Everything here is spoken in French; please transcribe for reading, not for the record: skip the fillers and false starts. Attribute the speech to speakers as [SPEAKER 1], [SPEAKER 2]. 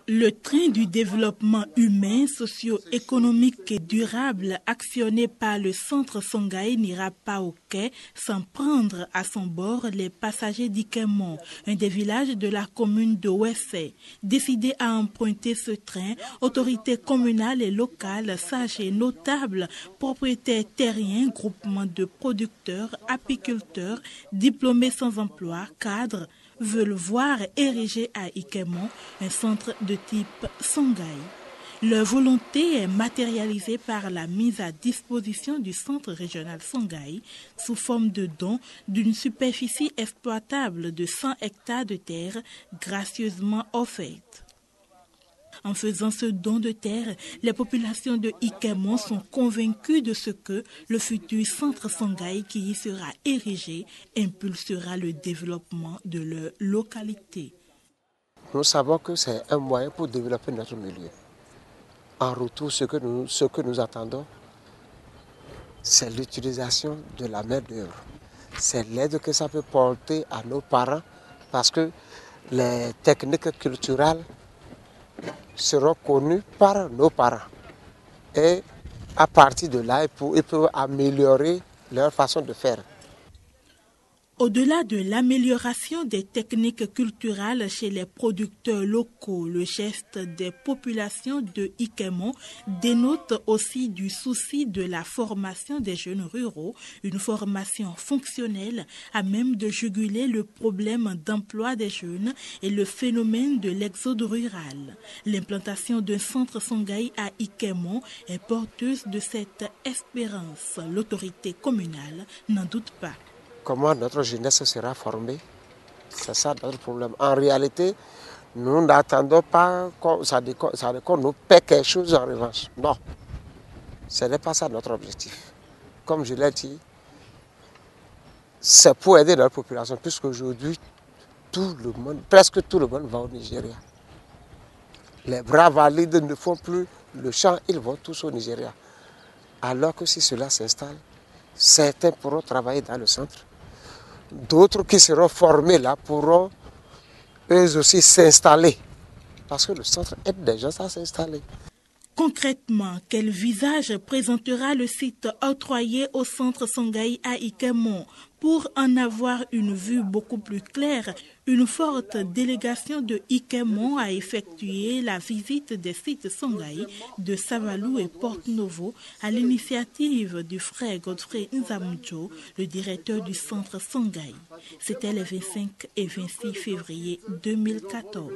[SPEAKER 1] Le train du développement humain, socio-économique et durable actionné par le centre Songhai n'ira pas au quai sans prendre à son bord les passagers d'Ikemon, un des villages de la commune de Ouessé. Décidé à emprunter ce train, autorités communales et locales, sages et notables, propriétaires terriens, groupements de producteurs, apiculteurs, diplômés sans emploi, cadres, veulent voir ériger à Ikemon un centre de type Songhai. Leur volonté est matérialisée par la mise à disposition du centre régional Songhai sous forme de don d'une superficie exploitable de 100 hectares de terre gracieusement offerte. En faisant ce don de terre, les populations de Ikemon sont convaincues de ce que le futur centre Songhai qui y sera érigé impulsera le développement de leur localité.
[SPEAKER 2] Nous savons que c'est un moyen pour développer notre milieu. En retour, ce que nous attendons, c'est l'utilisation de la main-d'œuvre. C'est l'aide que ça peut porter à nos parents parce que les techniques culturelles seront connues par nos parents. Et à partir de là, ils peuvent améliorer leur façon de faire.
[SPEAKER 1] Au-delà de l'amélioration des techniques culturelles chez les producteurs locaux, le geste des populations de Ikemon dénote aussi du souci de la formation des jeunes ruraux, une formation fonctionnelle à même de juguler le problème d'emploi des jeunes et le phénomène de l'exode rural. L'implantation d'un centre Songhai à Ikemon est porteuse de cette espérance. L'autorité communale n'en doute pas.
[SPEAKER 2] Comment notre jeunesse sera formée, c'est ça notre problème. En réalité, nous n'attendons pas qu'on nous paie quelque chose en revanche. Non, ce n'est pas ça notre objectif. Comme je l'ai dit, c'est pour aider notre population, puisqu'aujourd'hui, presque tout le monde va au Nigeria. Les bras valides ne font plus le champ, ils vont tous au Nigeria. Alors que si cela s'installe, certains pourront travailler dans le centre. D'autres qui seront formés là pourront eux aussi s'installer. Parce que le centre aide des gens à s'installer.
[SPEAKER 1] Concrètement, quel visage présentera le site octroyé au centre Songhai à Ikemon? Pour en avoir une vue beaucoup plus claire, une forte délégation de Ikemon a effectué la visite des sites Songhai de Savalou et Porte-Novo à l'initiative du frère Godfrey Nzamudjo, le directeur du centre Songhai. C'était les 25 et 26 février 2014.